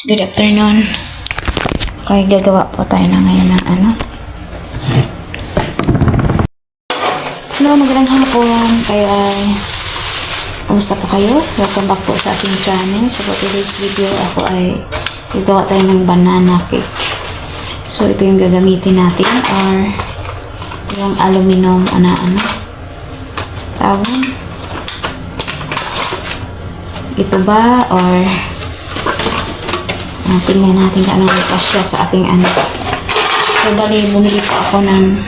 guys, good afternoon. Okay, gagawa po tayo na ngayon ng Hello, magandang hapon. Kaya kumusta po kayo? Welcome back po sa aking channel. So for today's video, ako ay gagawa tayo ng banana cake. So ito yung gagamitin natin or yung aluminum tawag. Ito ba or tingnan natin kung anong kasya sa ating So bali, bumili po ako ng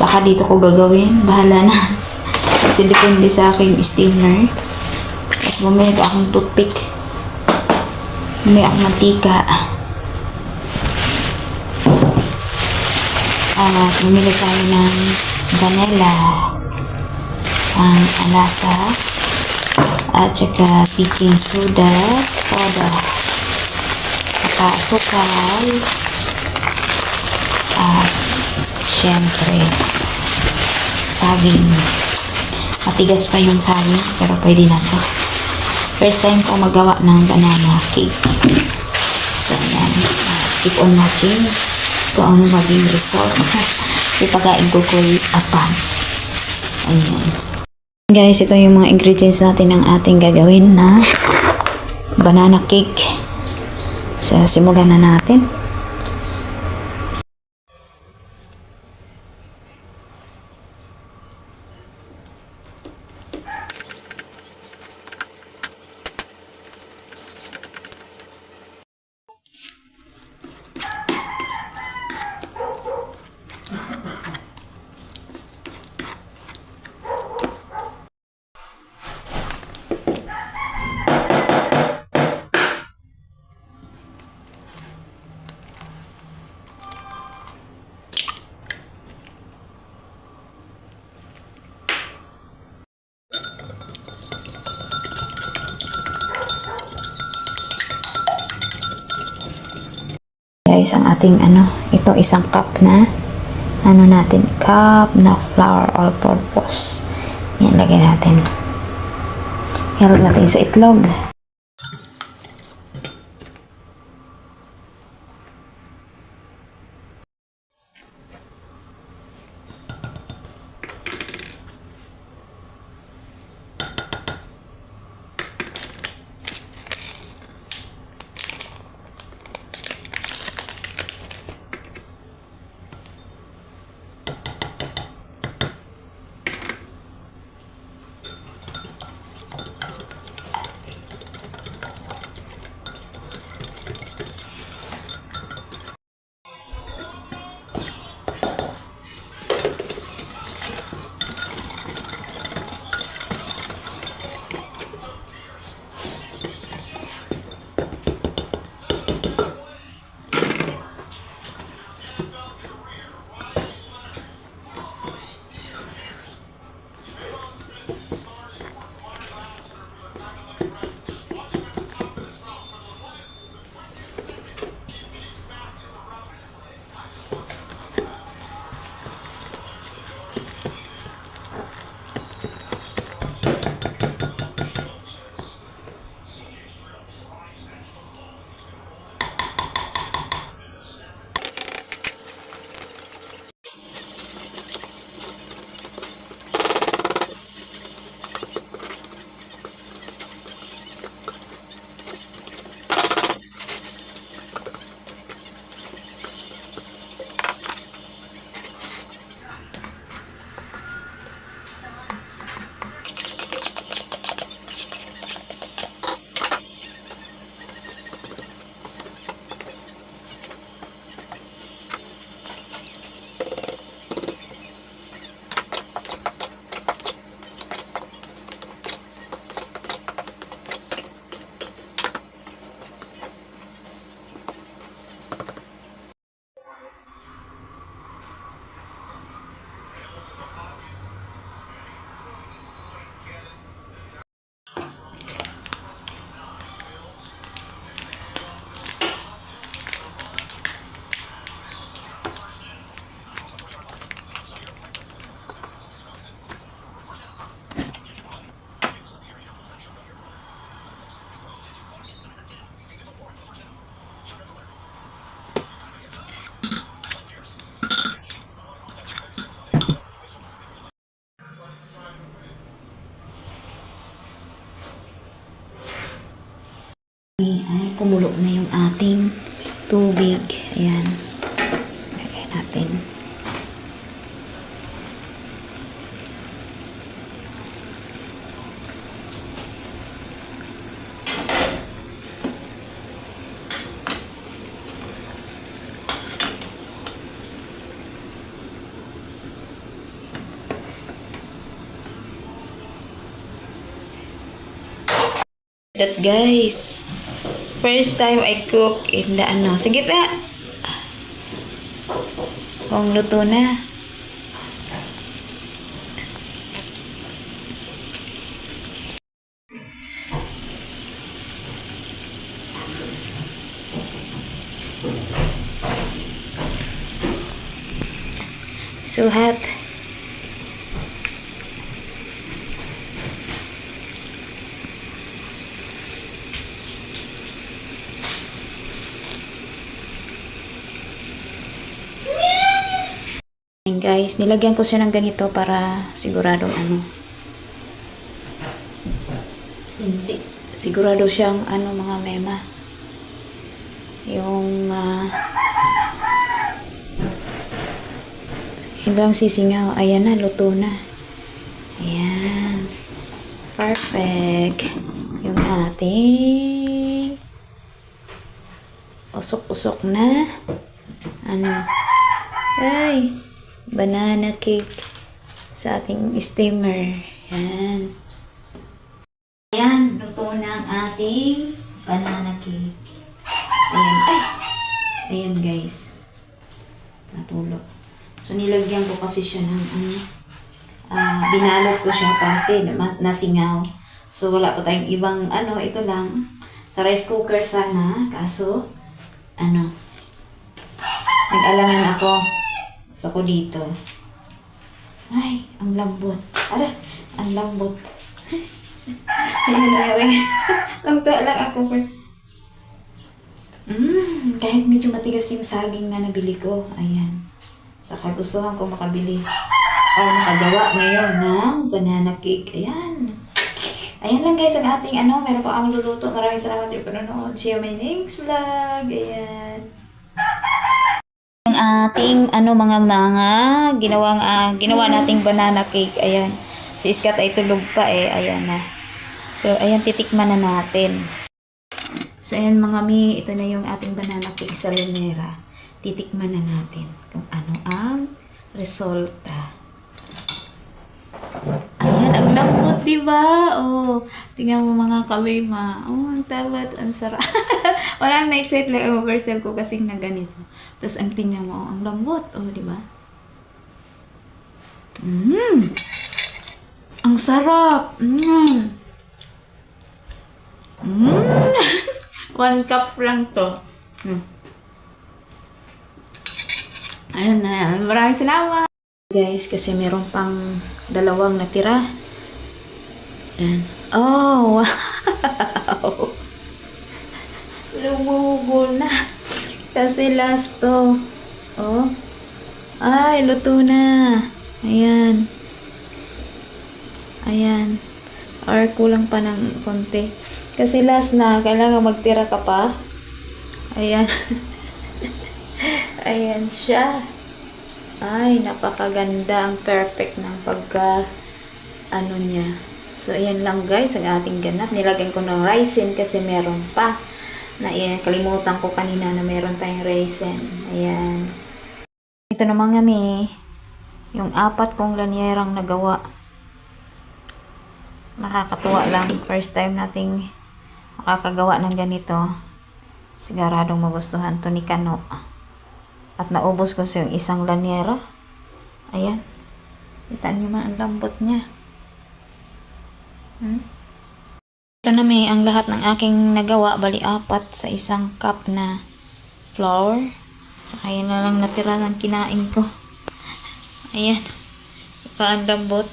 baka dito ko gagawin. Bahala na. Kasi depende sa aking steamer. Tapos bumili ko akong toothpick. Bumili akong mantika. Bumili tayo ng vanilla. Alasa. At saka baking soda. Asukal at syempre saging. Matigas pa yung saging pero pwede na to. First time ko magawa ng banana cake. So yan, keep on watching kung ano maging result. Ipagain ko apang. Ayan guys, ito yung mga ingredients natin ng ating gagawin na banana cake. So, simulan na natin. Guys, ang ating ito isang cup na cup na flour all purpose. Yan, lagay natin. Ilagay natin sa itlog. Ay, kumulo na yung ating tubig. Ayan. Lagay natin. That guys, first time I cook in the ano. Sige ta. Kung luto na. So hot. Ayan guys, nilagyan ko siya ng ganito para siguradong ano. Sigurado siyang ano mga mema. Yung hanggang sisingaw. Ayan na, luto na. Ayan. Perfect. Yung ating usok-usok na ano. Ay, banana cake sa ating steamer. Ayan. Ayan, luto na ang ating banana cake. Ayan. Ay! Ayan guys. Natulog. So, nilagyan ko kasi siya ng binalot ko siya kasi nasingaw. So, wala pa tayong ibang ito lang. Sa rice cooker sana. Kaso, nag-alangan ako. So, ako dito. Ay, ang lambot. Ala, ang lambot. Ayun. Tungto lang ako. Kahit medyo matigas yung saging na nabili ko. Ayan. Saka gustuhan ko makabili. O makagawa ngayon ng banana cake. Ayan. Ayan lang guys ang ating meron pa ang luluto. Maraming salamat sa panonood. See you my next vlog. Ayan. Ang ating ginawa nating banana cake. Ayan. Si Iskat ay tulog pa Ayan na. So ayan, titikman na natin. So ayan mga mi, ito na yung ating banana cake sa linera. Titikman na natin kung ano ang resulta. Ayan, ang lambot, diba? Oh, tingnan mo mga kamema. Oh, ang tabat, ang sarap. Walang na-excite lang ako. First time ko kasing na ganito. Tapos ang tingnan mo, ang lambot. Oh, diba? Ang sarap. 1 cup lang to. Ayun na. Maraming salamat. Guys, kasi meron pang 2 natira. Ayan. Oh, wow. Lumubo na. Kasi last to. Oh. Ay, luto na. Ayan. Ayan. Or kulang pa ng konti. Kasi last na, kailangan magtira ka pa. Ayan. Ayan siya. Ay, napakaganda. Ang perfect ng pagka niya. So, ayan lang guys, ang ating ganap. Nilagyan ko ng raisin kasi meron pa. Kalimutan ko kanina na meron tayong raisin. Ayan. Ito naman kami, yung 4 kong lanyerang nagawa. Nakakatuwa lang. First time nating makakagawa ng ganito. Siguradong magustuhan to ni Kano. At naubos ko sa yung 1 lanyera. Ayan. Kita niyo man ang lambot niya. Ito na may ang lahat ng aking nagawa. Bali 4 sa 1 cup na flour. So, kaya na lang natira ng kinain ko. Ayan. Pa ang lambot.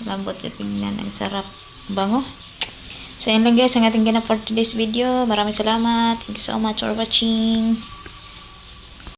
Lambot at tingnan. Ang sarap. Bango. So, yan lang guys ang ating ganap for today's video. Maraming salamat. Thank you so much for watching.